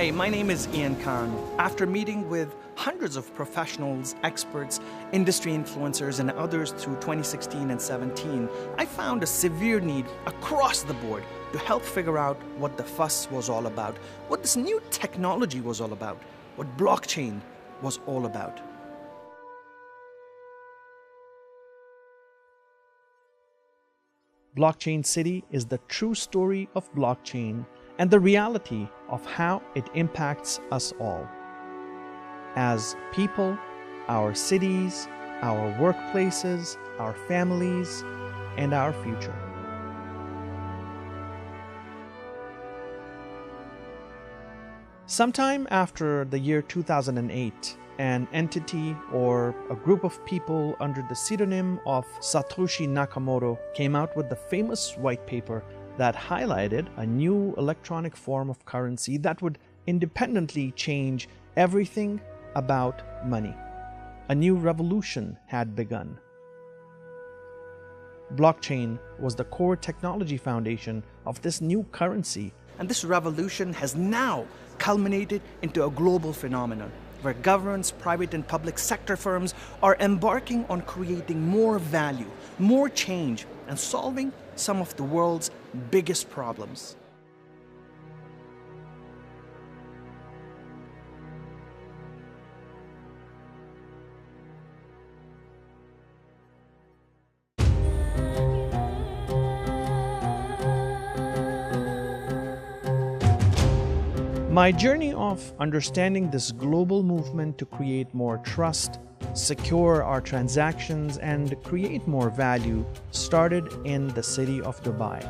Hi, my name is Ian Khan. After meeting with hundreds of professionals, experts, industry influencers, and others through 2016 and 17, I found a severe need across the board to help figure out what the fuss was all about, what this new technology was all about, what blockchain was all about. Blockchain City is the true story of blockchain and the reality of how it impacts us all. As people, our cities, our workplaces, our families, and our future. Sometime after the year 2008, an entity or a group of people under the pseudonym of Satoshi Nakamoto came out with the famous white paper that highlighted a new electronic form of currency that would independently change everything about money. A new revolution had begun. Blockchain was the core technology foundation of this new currency, and this revolution has now culminated into a global phenomenon where governments, private and public sector firms are embarking on creating more value, more change, and solving some of the world's biggest problems. My journey of understanding this global movement to create more trust, secure our transactions, and create more value started in the city of Dubai.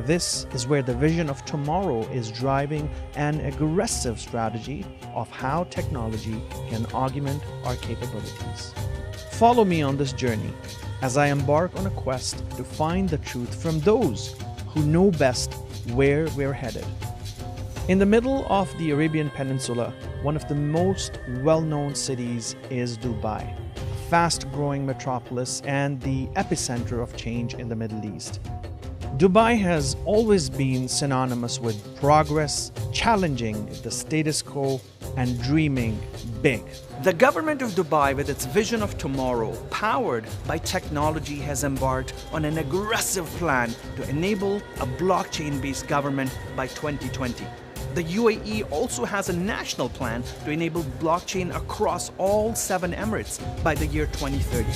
This is where the vision of tomorrow is driving an aggressive strategy of how technology can augment our capabilities. Follow me on this journey as I embark on a quest to find the truth from those who know best where we're headed. In the middle of the Arabian Peninsula, one of the most well-known cities is Dubai, a fast-growing metropolis and the epicenter of change in the Middle East. Dubai has always been synonymous with progress, challenging the status quo, and dreaming big. The government of Dubai, with its vision of tomorrow, powered by technology, has embarked on an aggressive plan to enable a blockchain-based government by 2020. The UAE also has a national plan to enable blockchain across all 7 Emirates by the year 2030.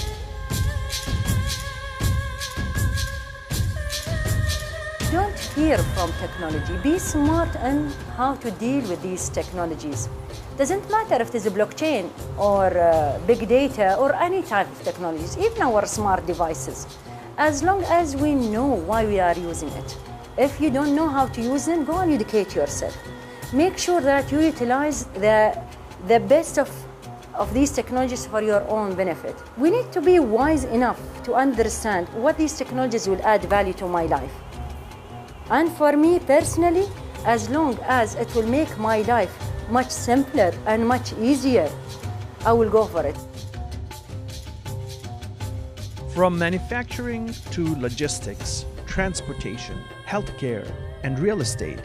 Don't fear from technology. Be smart on how to deal with these technologies. Doesn't matter if it is a blockchain or big data or any type of technologies, even our smart devices, as long as we know why we are using it. If you don't know how to use them, go and educate yourself. Make sure that you utilize the best of these technologies for your own benefit. We need to be wise enough to understand what these technologies will add value to my life. And for me personally, as long as it will make my life much simpler and much easier, I will go for it. From manufacturing to logistics, transportation, healthcare, and real estate,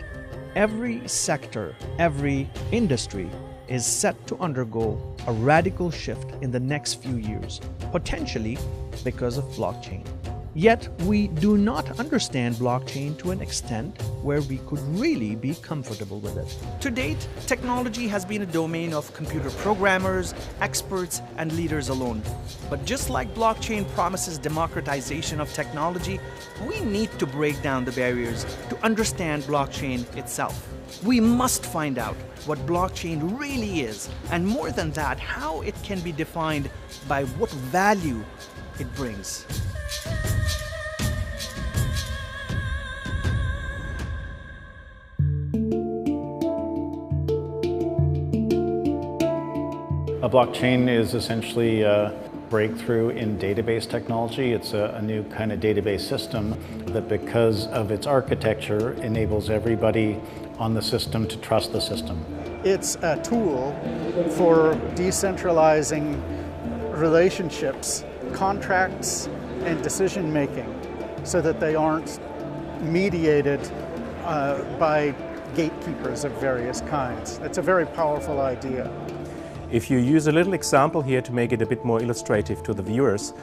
every sector, every industry is set to undergo a radical shift in the next few years, potentially because of blockchain. Yet, we do not understand blockchain to an extent where we could really be comfortable with it. To date, technology has been a domain of computer programmers, experts, and leaders alone. But just like blockchain promises democratization of technology, we need to break down the barriers to understand blockchain itself. We must find out what blockchain really is, and more than that, how it can be defined by what value it brings. A blockchain is essentially a breakthrough in database technology. It's a new kind of database system that, because of its architecture, enables everybody on the system to trust the system. It's a tool for decentralizing relationships, contracts, and decision-making so that they aren't mediated by gatekeepers of various kinds. It's a very powerful idea. If you use a little example here to make it a bit more illustrative to the viewers,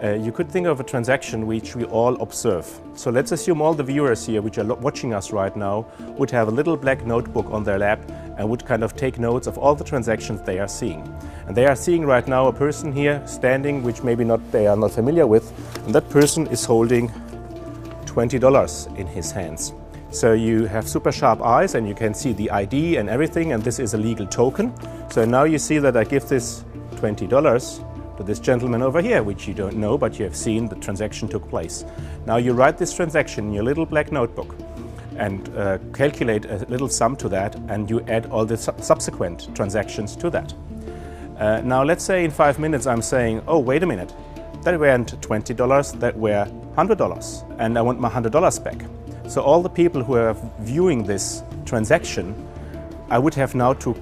you could think of a transaction which we all observe. So let's assume all the viewers here which are watching us right now would have a little black notebook on their lap and would kind of take notes of all the transactions they are seeing. And they are seeing right now a person here standing which maybe they are not familiar with, and that person is holding $20 in his hands. So you have super sharp eyes and you can see the ID and everything, and this is a legal token. So now you see that I give this $20 to this gentleman over here, which you don't know, but you have seen the transaction took place. Now you write this transaction in your little black notebook and calculate a little sum to that, and you add all the subsequent transactions to that. Now let's say in 5 minutes I'm saying, oh, wait a minute, that weren't $20, that were $100, and I want my $100 back. So all the people who are viewing this transaction, I would have now to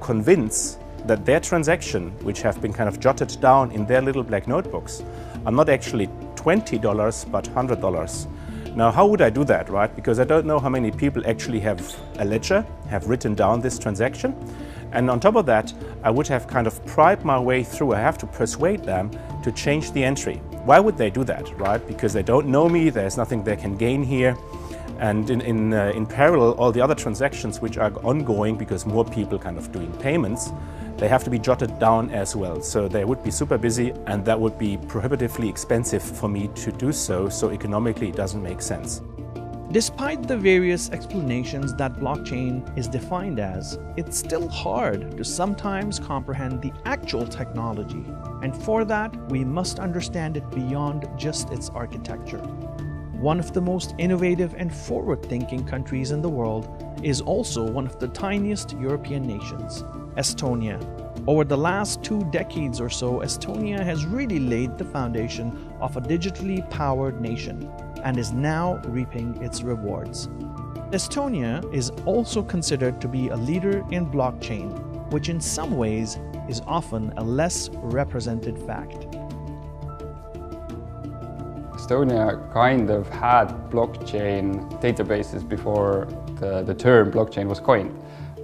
convince that their transaction, which have been kind of jotted down in their little black notebooks, are not actually $20 but $100. Now how would I do that, right? Because I don't know how many people actually have a ledger, have written down this transaction. And on top of that, I would have kind of pried my way through. I have to persuade them to change the entry. Why would they do that, right? Because they don't know me, there's nothing they can gain here. And in parallel, all the other transactions which are ongoing, because more people kind of doing payments, they have to be jotted down as well. So they would be super busy, and that would be prohibitively expensive for me to do so. So economically, it doesn't make sense. Despite the various explanations that blockchain is defined as, it's still hard to sometimes comprehend the actual technology. And for that, we must understand it beyond just its architecture. One of the most innovative and forward-thinking countries in the world is also one of the tiniest European nations, Estonia. Over the last 2 decades or so, Estonia has really laid the foundation of a digitally powered nation and is now reaping its rewards. Estonia is also considered to be a leader in blockchain, which in some ways is often a less represented fact. Estonia kind of had blockchain databases before the term blockchain was coined.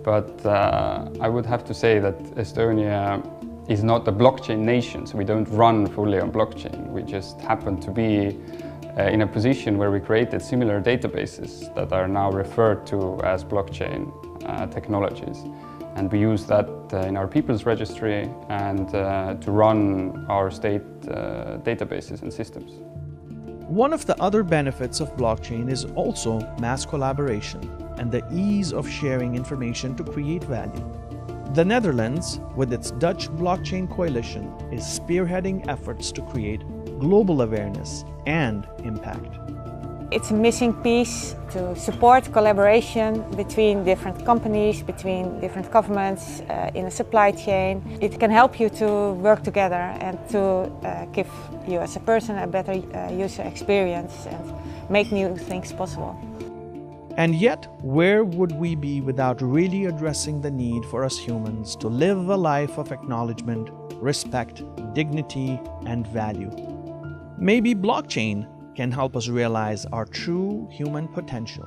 But I would have to say that Estonia is not a blockchain nation, so we don't run fully on blockchain. We just happen to be in a position where we created similar databases that are now referred to as blockchain technologies. And we use that in our people's registry and to run our state databases and systems. One of the other benefits of blockchain is also mass collaboration and the ease of sharing information to create value. The Netherlands, with its Dutch blockchain coalition, is spearheading efforts to create global awareness and impact. It's a missing piece to support collaboration between different companies, between different governments in a supply chain. It can help you to work together and to give you as a person a better user experience and make new things possible. And yet, where would we be without really addressing the need for us humans to live a life of acknowledgement, respect, dignity, and value? Maybe blockchain can help us realize our true human potential.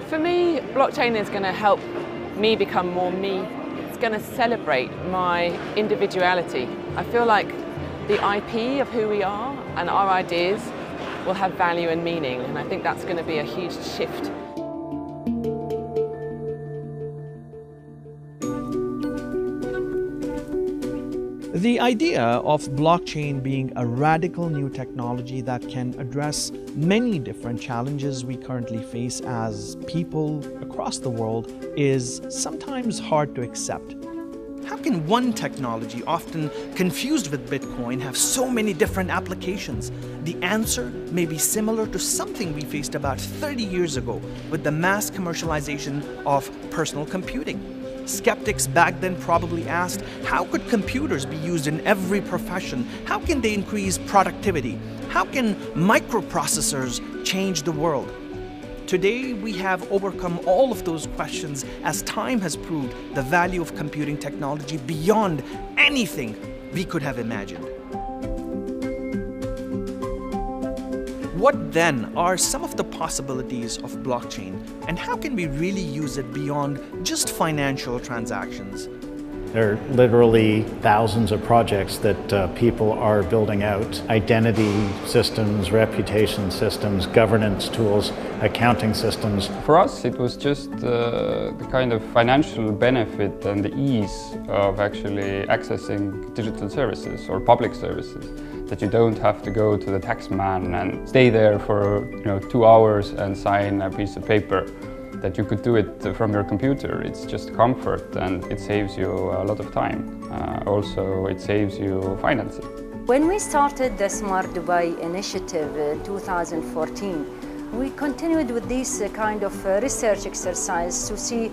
For me, blockchain is going to help me become more me. It's going to celebrate my individuality. I feel like the IP of who we are and our ideas will have value and meaning, and I think that's going to be a huge shift. The idea of blockchain being a radical new technology that can address many different challenges we currently face as people across the world is sometimes hard to accept. How can one technology, often confused with Bitcoin, have so many different applications? The answer may be similar to something we faced about 30 years ago with the mass commercialization of personal computing. Skeptics back then probably asked, how could computers be used in every profession? How can they increase productivity? How can microprocessors change the world? Today, we have overcome all of those questions as time has proved the value of computing technology beyond anything we could have imagined. What then are some of the possibilities of blockchain, and how can we really use it beyond just financial transactions? There are literally thousands of projects that people are building out. Identity systems, reputation systems, governance tools, accounting systems. For us, it was just the kind of financial benefit and the ease of actually accessing digital services or public services. That you don't have to go to the tax man and stay there for 2 hours and sign a piece of paper. That you could do it from your computer. It's just comfort and it saves you a lot of time. Also, it saves you financing. When we started the Smart Dubai initiative in 2014, we continued with this kind of research exercise to see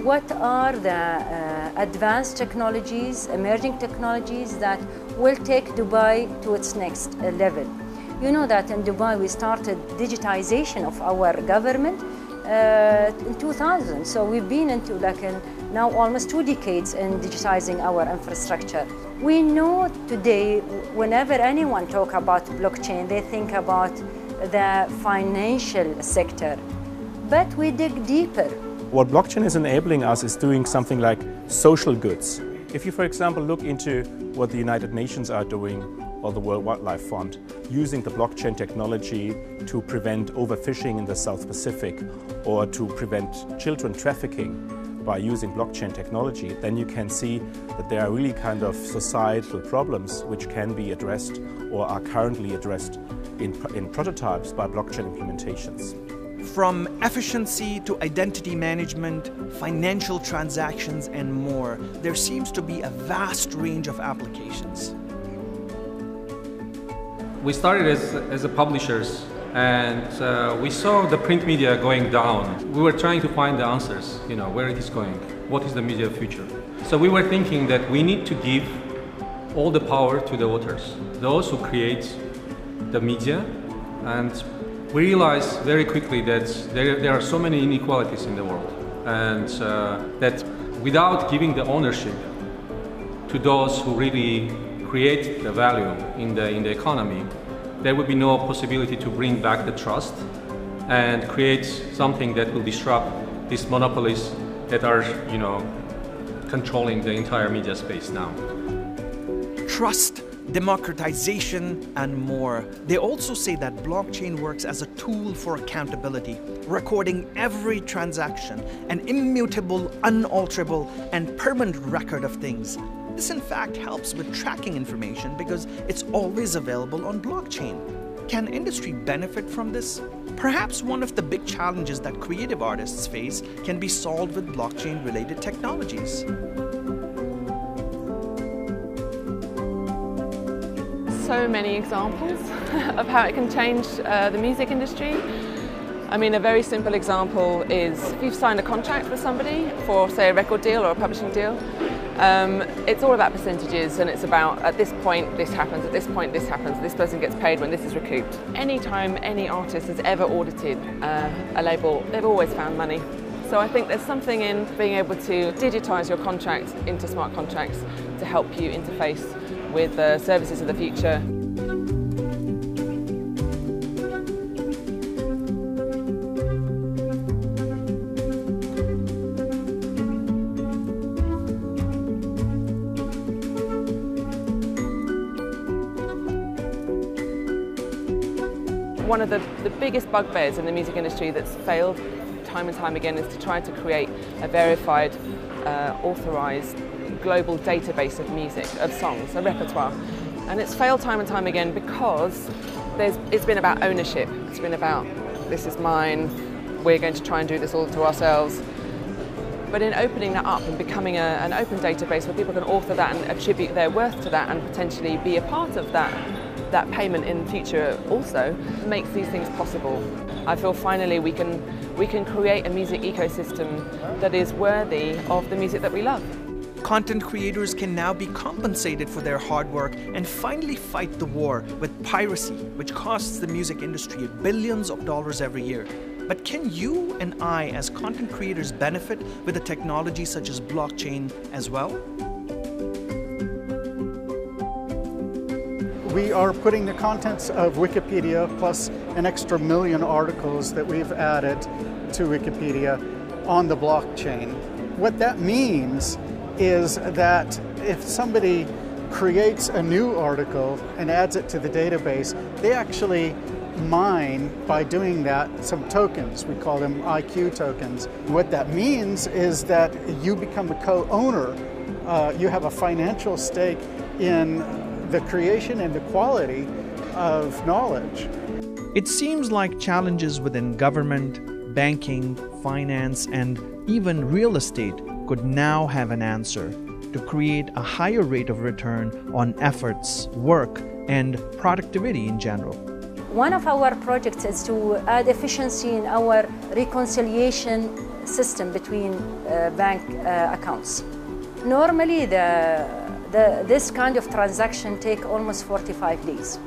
what are the advanced technologies, emerging technologies that will take Dubai to its next level. You know that in Dubai we started digitization of our government in 2000, so we've been into now almost 2 decades in digitizing our infrastructure. We know today, whenever anyone talks about blockchain, they think about the financial sector, but we dig deeper. What blockchain is enabling us is doing something like social goods. If you, for example, look into what the United Nations are doing, or the World Wildlife Fund, using the blockchain technology to prevent overfishing in the South Pacific or to prevent children trafficking by using blockchain technology, then you can see that there are really kind of societal problems which can be addressed or are currently addressed in prototypes by blockchain implementations. From efficiency to identity management, financial transactions, and more, there seems to be a vast range of applications. We started as a publishers, and we saw the print media going down. We were trying to find the answers, where it is going, what is the media future. So we were thinking that we need to give all the power to the authors, those who create the media, and we realized very quickly that there are so many inequalities in the world, and that without giving the ownership to those who really create the value in the economy, there would be no possibility to bring back the trust and create something that will disrupt these monopolies that are, controlling the entire media space now. Trust, democratization, and more. They also say that blockchain works as a tool for accountability, recording every transaction, an immutable, unalterable, and permanent record of things. This in fact helps with tracking information because it's always available on blockchain. Can industry benefit from this? Perhaps one of the big challenges that creative artists face can be solved with blockchain-related technologies. So many examples of how it can change the music industry. I mean, a very simple example is if you've signed a contract with somebody for, say, a record deal or a publishing deal, it's all about percentages, and it's about at this point this happens, at this point this happens, this person gets paid when this is recouped. Anytime any artist has ever audited a label, they've always found money. So I think there's something in being able to digitise your contracts into smart contracts to help you interface with the services of the future. One of the biggest bugbears in the music industry that's failed time and time again is to try to create a verified, authorised global database of music, of songs, a repertoire. And it's failed time and time again because it's been about ownership. It's been about, this is mine, we're going to try and do this all to ourselves. But in opening that up and becoming an open database where people can author that and attribute their worth to that and potentially be a part of that payment in the future also makes these things possible. I feel finally we can create a music ecosystem that is worthy of the music that we love. Content creators can now be compensated for their hard work and finally fight the war with piracy, which costs the music industry billions of dollars every year. But can you and I, as content creators, benefit with a technology such as blockchain as well? We are putting the contents of Wikipedia plus an extra 1 million articles that we've added to Wikipedia on the blockchain. What that means is that if somebody creates a new article and adds it to the database, they actually mine, by doing that, some tokens. We call them IQ tokens. What that means is that you become a co-owner. You have a financial stake in the creation and the quality of knowledge. It seems like challenges within government, banking, finance, and even real estate could now have an answer to create a higher rate of return on efforts, work, and productivity in general. One of our projects is to add efficiency in our reconciliation system between bank accounts. Normally, this kind of transaction take almost 45 days.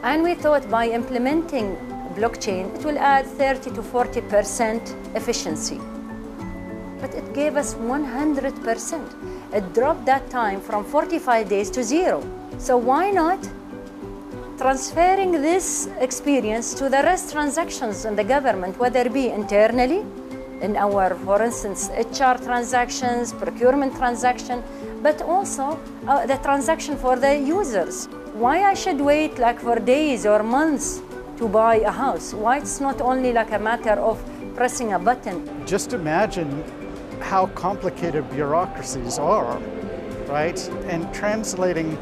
And we thought by implementing blockchain, it will add 30 to 40% efficiency. But it gave us 100%. It dropped that time from 45 days to 0. So why not transferring this experience to the rest transactions in the government, whether it be internally, in our, for instance, HR transactions, procurement transaction, but also the transaction for the users. Why I should wait like for days or months to buy a house? Why it's not only like a matter of pressing a button? Just imagine how complicated bureaucracies are, right? And translating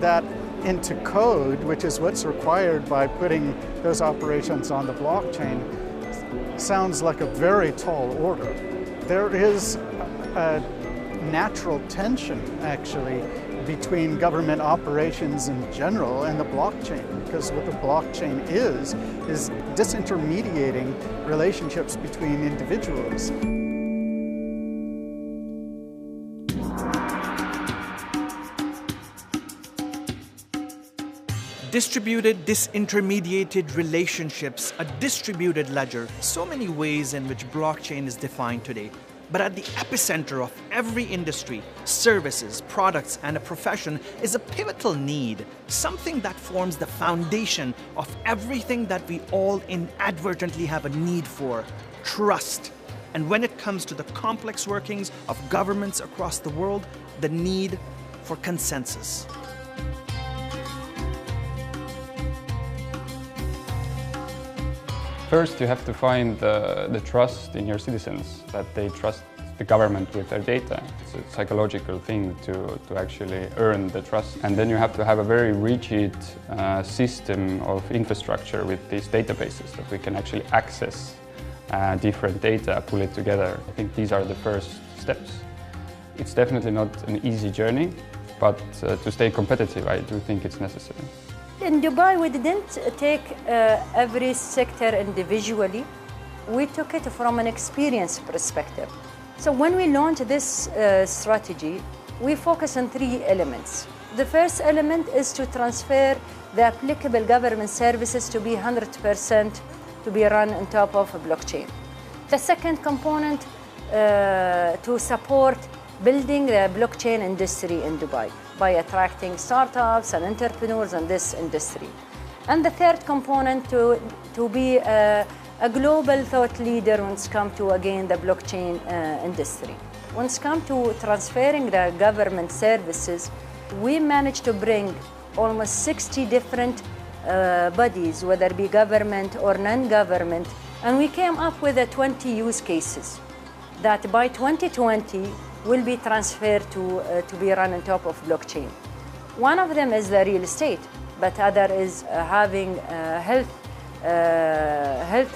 that into code, which is what's required by putting those operations on the blockchain, sounds like a very tall order. There is a natural tension, actually, between government operations in general and the blockchain, because what the blockchain is disintermediating relationships between individuals. Distributed, disintermediated relationships, a distributed ledger, so many ways in which blockchain is defined today. But at the epicenter of every industry, services, products, and a profession is a pivotal need, something that forms the foundation of everything that we all inadvertently have a need for: trust. And when it comes to the complex workings of governments across the world, the need for consensus. First, you have to find the trust in your citizens, that they trust the government with their data. It's a psychological thing to actually earn the trust. And then you have to have a very rigid system of infrastructure with these databases that we can actually access different data, pull it together. I think these are the first steps. It's definitely not an easy journey, but to stay competitive, I do think it's necessary. In Dubai, we didn't take every sector individually. We took it from an experience perspective. So when we launched this strategy, we focus on 3 elements. The first element is to transfer the applicable government services to be 100% to be run on top of a blockchain. The second component to support building the blockchain industry in Dubai by attracting startups and entrepreneurs in this industry. And the third component to be a global thought leader when it comes to, again, the blockchain industry. When it comes to transferring the government services, we managed to bring almost 60 different bodies, whether it be government or non-government, and we came up with 20 use cases that by 2020 will be transferred to be run on top of blockchain. One of them is the real estate, but other is having health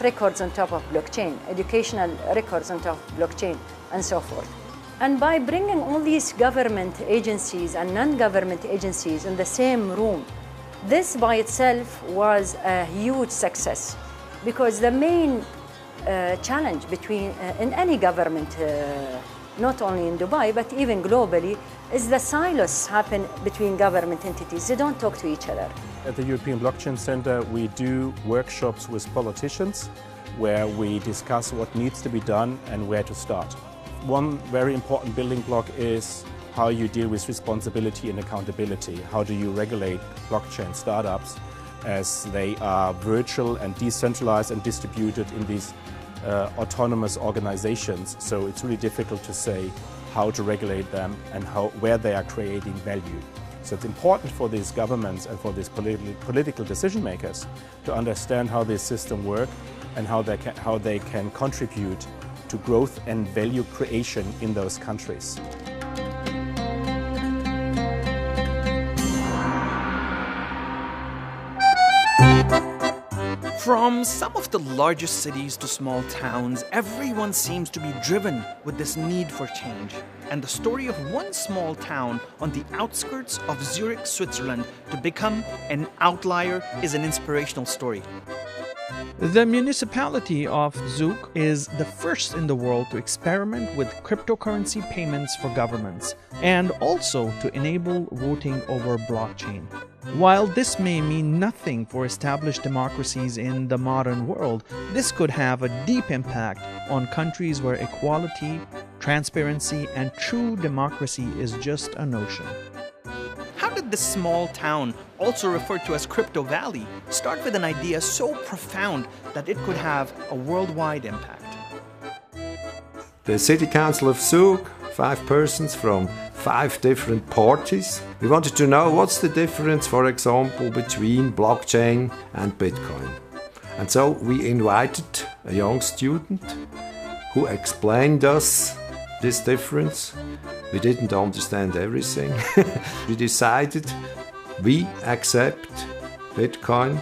records on top of blockchain, educational records on top of blockchain, and so forth. And by bringing all these government agencies and non-government agencies in the same room, this by itself was a huge success, because the main challenge in any government, not only in Dubai, but even globally, is the silos happen between government entities. They don't talk to each other. At the European Blockchain Center, we do workshops with politicians where we discuss what needs to be done and where to start. One very important building block is how you deal with responsibility and accountability. How do you regulate blockchain startups as they are virtual and decentralized and distributed in these autonomous organizations. So it's really difficult to say how to regulate them and where they are creating value. So it's important for these governments and for these political decision makers to understand how this system works and how they can contribute to growth and value creation in those countries. From some of the largest cities to small towns, everyone seems to be driven with this need for change. And the story of one small town on the outskirts of Zurich, Switzerland, to become an outlier is an inspirational story. The municipality of Zug is the first in the world to experiment with cryptocurrency payments for governments and also to enable voting over blockchain. While this may mean nothing for established democracies in the modern world, this could have a deep impact on countries where equality, transparency, and true democracy is just a notion. How did this small town, also referred to as Crypto Valley, start with an idea so profound that it could have a worldwide impact? The City Council of Zug, 5 persons from 5 different parties. We wanted to know what's the difference, for example, between blockchain and Bitcoin. And so we invited a young student who explained us this difference. We didn't understand everything. We decided we accept Bitcoin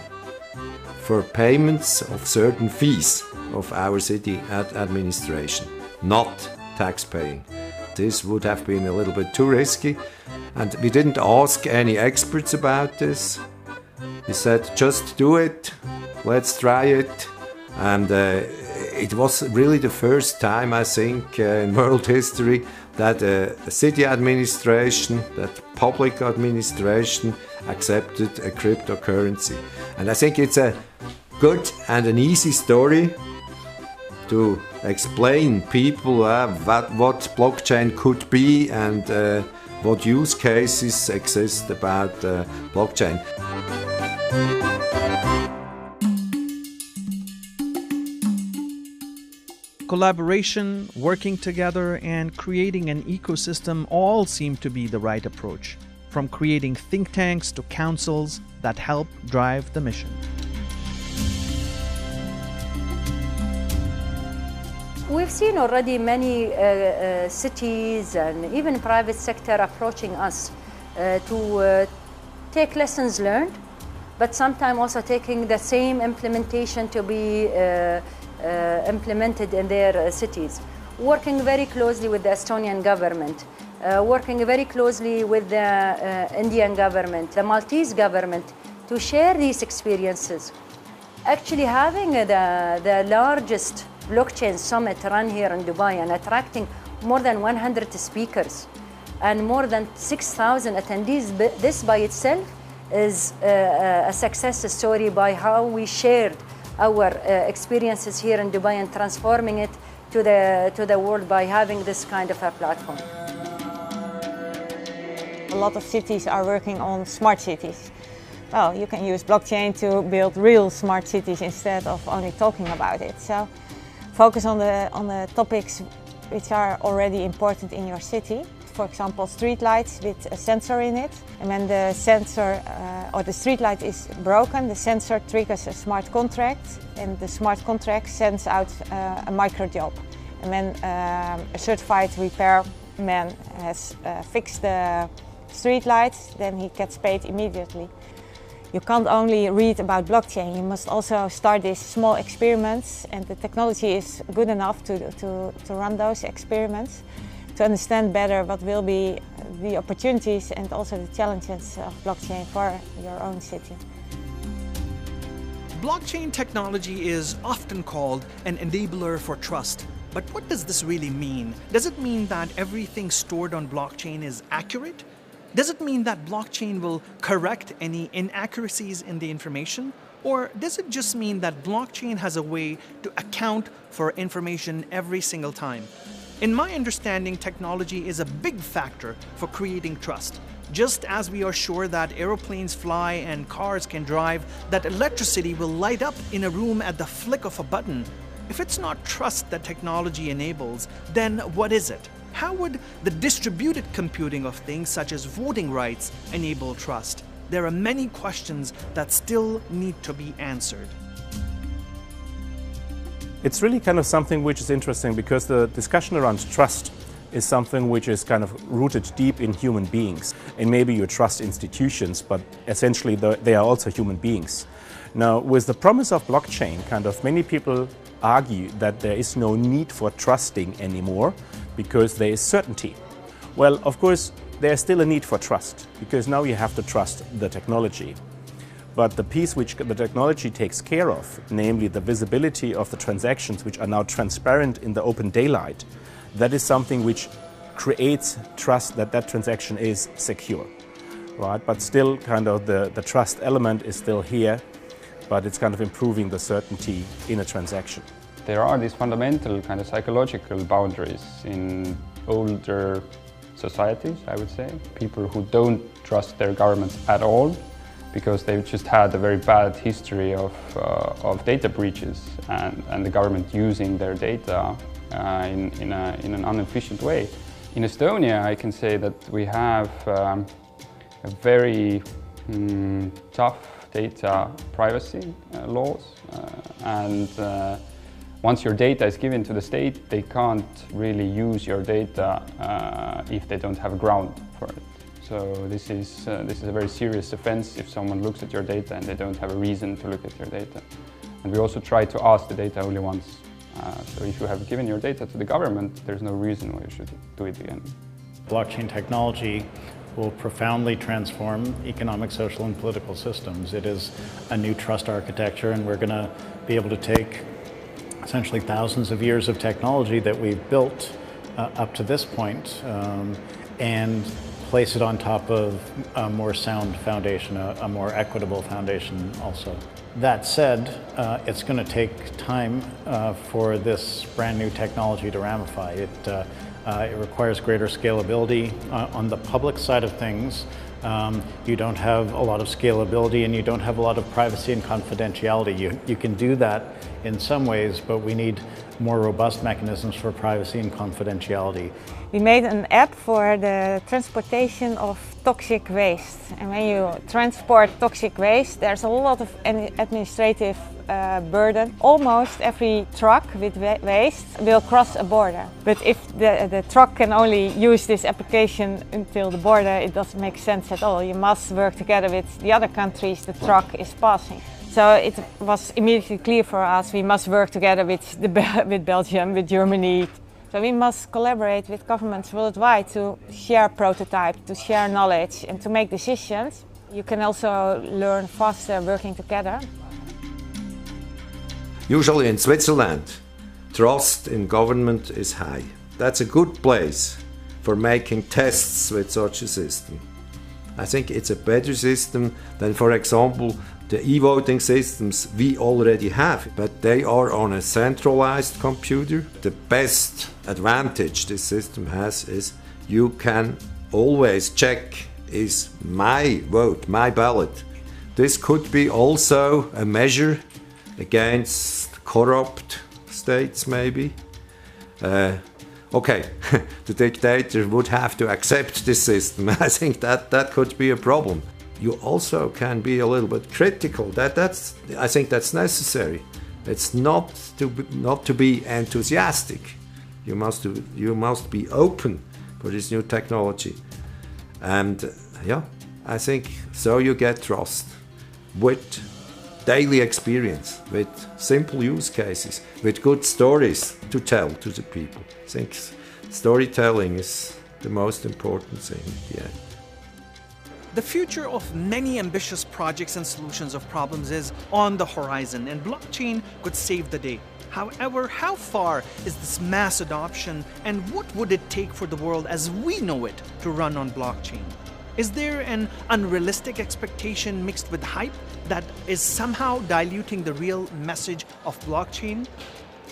for payments of certain fees of our city administration, not tax paying. This would have been a little bit too risky, and we didn't ask any experts about this. We said, just do it, let's try it. And it was really the first time, I think, in world history that a city administration, that public administration accepted a cryptocurrency. And I think it's a good and an easy story to explain people what blockchain could be and what use cases exist about blockchain. Collaboration, working together, and creating an ecosystem all seem to be the right approach, from creating think tanks to councils that help drive the mission. We've seen already many cities and even private sector approaching us to take lessons learned, but sometimes also taking the same implementation to be implemented in their cities. Working very closely with the Estonian government, working very closely with the Indian government, the Maltese government, to share these experiences. Actually having the largest blockchain summit run here in Dubai and attracting more than 100 speakers and more than 6,000 attendees, this by itself is a success story by how we shared our experiences here in Dubai and transforming it to the world by having this kind of a platform. A lot of cities are working on smart cities. Well, you can use blockchain to build real smart cities instead of only talking about it. So focus on the topics which are already important in your city. For example, street lights with a sensor in it. And when the sensor or the street light is broken, the sensor triggers a smart contract, and the smart contract sends out a micro job. And when a certified repairman has fixed the street light, then he gets paid immediately. You can't only read about blockchain, you must also start these small experiments, and the technology is good enough to run those experiments, to understand better what will be the opportunities and also the challenges of blockchain for your own city. Blockchain technology is often called an enabler for trust. But what does this really mean? Does it mean that everything stored on blockchain is accurate? Does it mean that blockchain will correct any inaccuracies in the information? Or does it just mean that blockchain has a way to account for information every single time? In my understanding, technology is a big factor for creating trust. Just as we are sure that aeroplanes fly and cars can drive, that electricity will light up in a room at the flick of a button, if it's not trust that technology enables, then what is it? How would the distributed computing of things such as voting rights enable trust? There are many questions that still need to be answered. It's really kind of something which is interesting because the discussion around trust is something which is kind of rooted deep in human beings. And maybe you trust institutions, but essentially they are also human beings. Now, with the promise of blockchain, kind of many people argue that there is no need for trusting anymore because there is certainty. Well, of course, there's still a need for trust because now you have to trust the technology. But the piece which the technology takes care of, namely the visibility of the transactions which are now transparent in the open daylight, that is something which creates trust that that transaction is secure, right? But still kind of the trust element is still here, but it's kind of improving the certainty in a transaction. There are these fundamental kind of psychological boundaries in older societies, I would say. People who don't trust their governments at all because they've just had a very bad history of data breaches and the government using their data in an inefficient way. In Estonia, I can say that we have a very tough data privacy laws, and once your data is given to the state, they can't really use your data if they don't have a ground for it. So this is a very serious offense if someone looks at your data and they don't have a reason to look at your data. And we also try to ask the data only once. So if you have given your data to the government, there's no reason why you should do it again. Blockchain technology will profoundly transform economic, social, and political systems. It is a new trust architecture, and we're going to be able to take essentially thousands of years of technology that we've built up to this point and place it on top of a more sound foundation, a more equitable foundation also. That said, it's going to take time for this brand new technology to ramify. It requires greater scalability. On the public side of things, you don't have a lot of scalability and you don't have a lot of privacy and confidentiality. You can do that in some ways, but we need more robust mechanisms for privacy and confidentiality. We made an app for the transportation of toxic waste. And when you transport toxic waste, there's a lot of administrative burden. Almost every truck with waste will cross a border. But if the truck can only use this application until the border, it doesn't make sense at all. You must work together with the other countries the truck is passing. So it was immediately clear for us we must work together with Belgium, with Germany. So we must collaborate with governments worldwide to share prototypes, to share knowledge and to make decisions. You can also learn faster working together. Usually in Switzerland, trust in government is high. That's a good place for making tests with such a system. I think it's a better system than, for example, the e-voting systems we already have, but they are on a centralized computer. The best advantage this system has is you can always check, is my vote, my ballot. This could be also a measure against corrupt states, maybe. Okay, the dictator would have to accept this system. I think that could be a problem. You also can be a little bit critical. I think that's necessary. It's not to be enthusiastic. You must be open for this new technology. And yeah, I think so you get trust with daily experience, with simple use cases, with good stories to tell to the people. I think storytelling is the most important thing. Yeah. The future of many ambitious projects and solutions of problems is on the horizon, and blockchain could save the day. However, how far is this mass adoption, and what would it take for the world as we know it to run on blockchain? Is there an unrealistic expectation mixed with hype that is somehow diluting the real message of blockchain?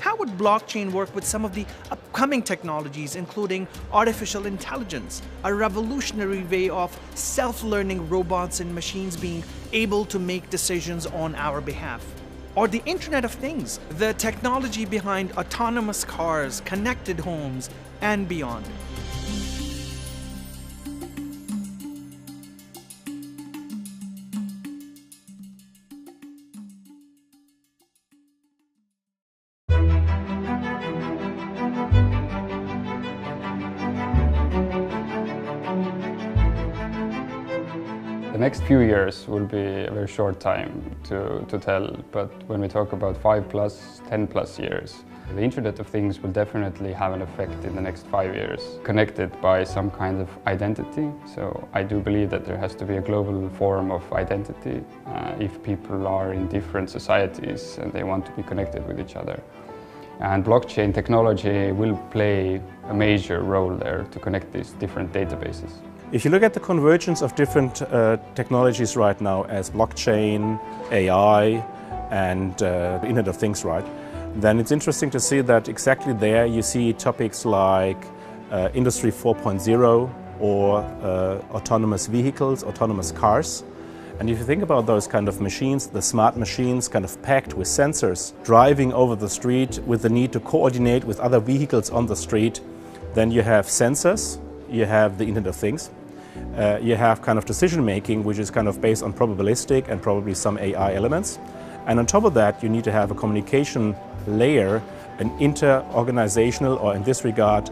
How would blockchain work with some of the upcoming technologies including artificial intelligence, a revolutionary way of self-learning robots and machines being able to make decisions on our behalf. Or the Internet of Things, the technology behind autonomous cars, connected homes, and beyond. The next few years will be a very short time to tell, but when we talk about 5+, 10+ years, the Internet of Things will definitely have an effect in the next 5 years, connected by some kind of identity. So I do believe that there has to be a global form of identity if people are in different societies and they want to be connected with each other. And blockchain technology will play a major role there to connect these different databases. If you look at the convergence of different technologies right now as blockchain, AI and Internet of Things, right, then it's interesting to see that exactly there you see topics like Industry 4.0 or autonomous vehicles, autonomous cars. And if you think about those kind of machines, the smart machines kind of packed with sensors, driving over the street with the need to coordinate with other vehicles on the street, then you have sensors, you have the Internet of Things. You have kind of decision making, which is kind of based on probabilistic and probably some AI elements. And on top of that, you need to have a communication layer, an inter-organizational, or in this regard,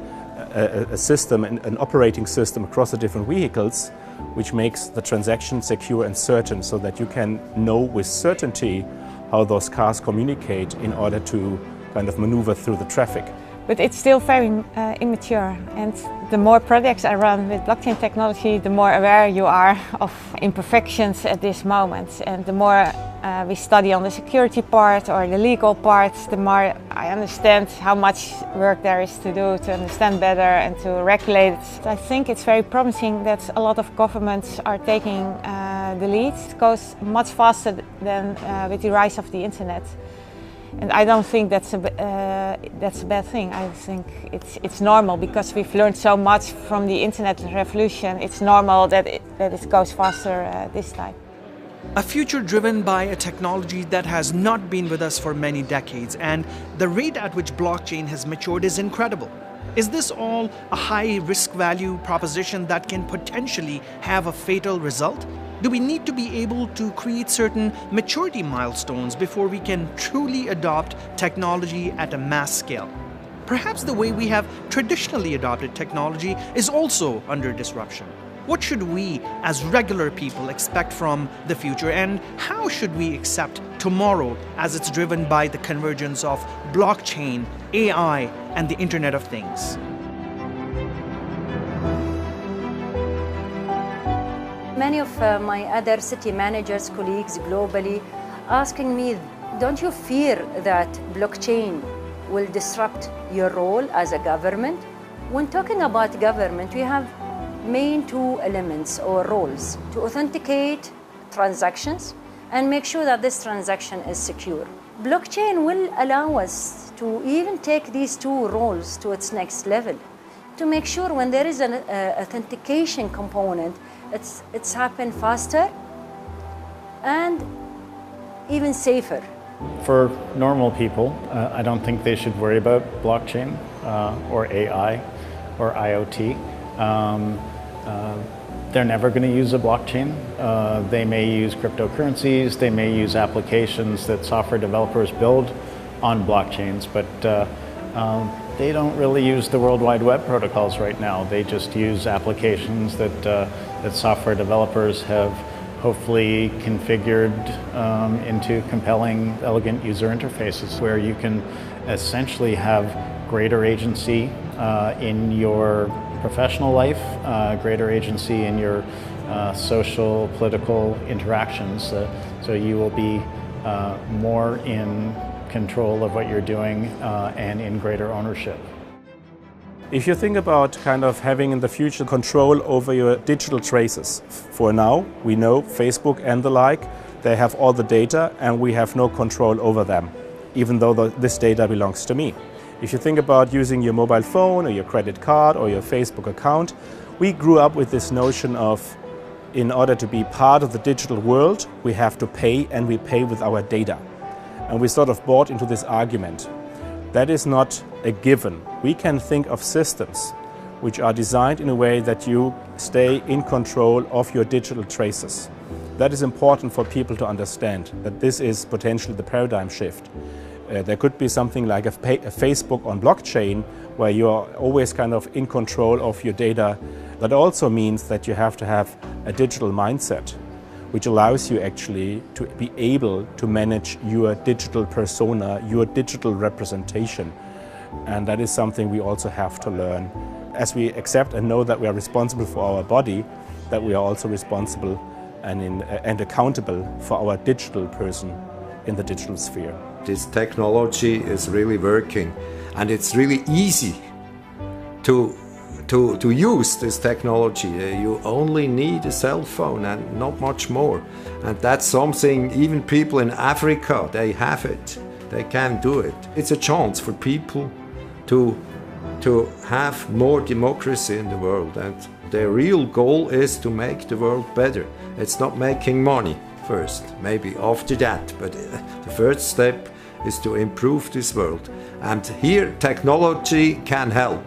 a system, an operating system across the different vehicles, which makes the transaction secure and certain so that you can know with certainty how those cars communicate in order to kind of maneuver through the traffic. But it's still very immature, and the more projects I run with blockchain technology, the more aware you are of imperfections at this moment. And the more we study on the security part or the legal part, the more I understand how much work there is to do to understand better and to regulate it. I think it's very promising that a lot of governments are taking the lead. It goes much faster than with the rise of the internet. And I don't think that's a bad thing. I think it's normal because we've learned so much from the internet revolution. It's normal that it goes faster this time. A future driven by a technology that has not been with us for many decades, and the rate at which blockchain has matured is incredible. Is this all a high risk value proposition that can potentially have a fatal result? Do we need to be able to create certain maturity milestones before we can truly adopt technology at a mass scale? Perhaps the way we have traditionally adopted technology is also under disruption. What should we as regular people expect from the future, and how should we accept tomorrow as it's driven by the convergence of blockchain, AI, and the Internet of Things? Many of my other city managers, colleagues globally, asking me, don't you fear that blockchain will disrupt your role as a government? When talking about government, we have main two elements or roles: to authenticate transactions and make sure that this transaction is secure. Blockchain will allow us to even take these two roles to its next level, to make sure when there is an authentication component, it's happened faster and even safer. For normal people, I don't think they should worry about blockchain or AI or IoT. They're never going to use a blockchain. They may use cryptocurrencies, they may use applications that software developers build on blockchains, but they don't really use the World Wide Web protocols right now. They just use applications that software developers have hopefully configured into compelling, elegant user interfaces where you can essentially have greater agency in your professional life, greater agency in your social, political interactions. So you will be more in control of what you're doing and in greater ownership. If you think about kind of having in the future control over your digital traces, for now we know Facebook and the like, they have all the data and we have no control over them, even though this data belongs to me. If you think about using your mobile phone or your credit card or your Facebook account, we grew up with this notion of, in order to be part of the digital world, we have to pay, and we pay with our data. And we sort of bought into this argument. That is not a given. We can think of systems which are designed in a way that you stay in control of your digital traces. That is important for people to understand, that this is potentially the paradigm shift. There could be something like a Facebook on blockchain, where you are always kind of in control of your data. That also means that you have to have a digital mindset, which allows you actually to be able to manage your digital persona, your digital representation. And that is something we also have to learn. As we accept and know that we are responsible for our body, that we are also responsible and accountable for our digital person in the digital sphere. This technology is really working, and it's really easy to use this technology. You only need a cell phone and not much more. And that's something even people in Africa, they have it. They can do it. It's a chance for people to have more democracy in the world. And their real goal is to make the world better. It's not making money first, maybe after that. But the first step is to improve this world. And here technology can help.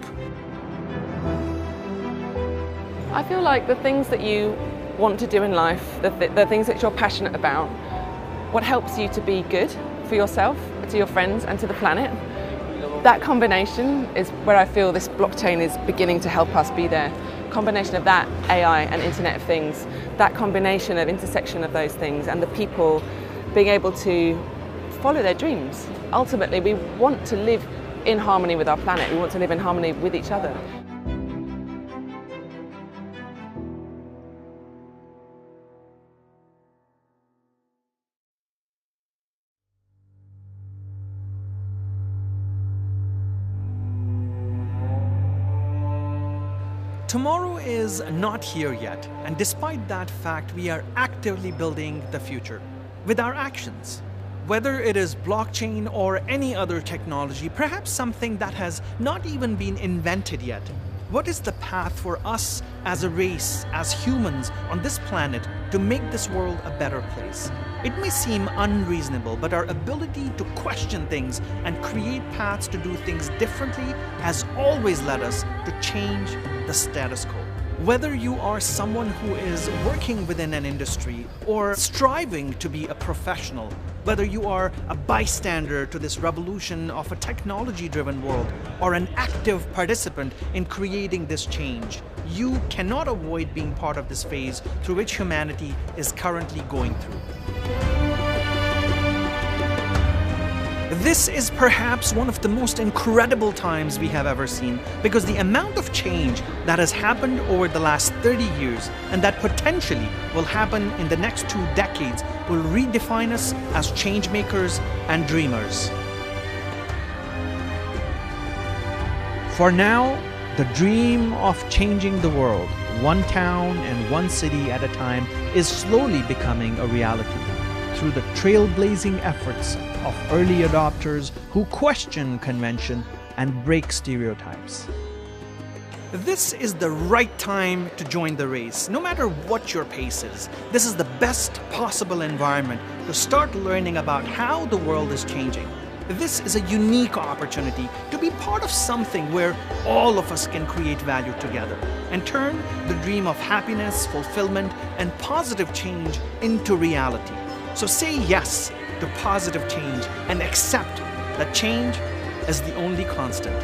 I feel like the things that you want to do in life, the things that you're passionate about, what helps you to be good for yourself, to your friends and to the planet, that combination is where I feel this blockchain is beginning to help us be there. Combination of that, AI and Internet of Things, that combination of intersection of those things and the people being able to follow their dreams. Ultimately, we want to live in harmony with our planet. We want to live in harmony with each other. Tomorrow is not here yet, and despite that fact, we are actively building the future with our actions. Whether it is blockchain or any other technology, perhaps something that has not even been invented yet. What is the path for us as a race, as humans on this planet, to make this world a better place? It may seem unreasonable, but our ability to question things and create paths to do things differently has always led us to change the status quo. Whether you are someone who is working within an industry or striving to be a professional, whether you are a bystander to this revolution of a technology-driven world or an active participant in creating this change, you cannot avoid being part of this phase through which humanity is currently going through. This is perhaps one of the most incredible times we have ever seen, because the amount of change that has happened over the last 30 years and that potentially will happen in the next 2 decades will redefine us as change makers and dreamers. For now, the dream of changing the world, one town and one city at a time, is slowly becoming a reality through the trailblazing efforts of early adopters who question convention and break stereotypes. This is the right time to join the race, no matter what your pace is. This is the best possible environment to start learning about how the world is changing. This is a unique opportunity to be part of something where all of us can create value together and turn the dream of happiness, fulfillment, and positive change into reality. So say yes to positive change and accept that change is the only constant.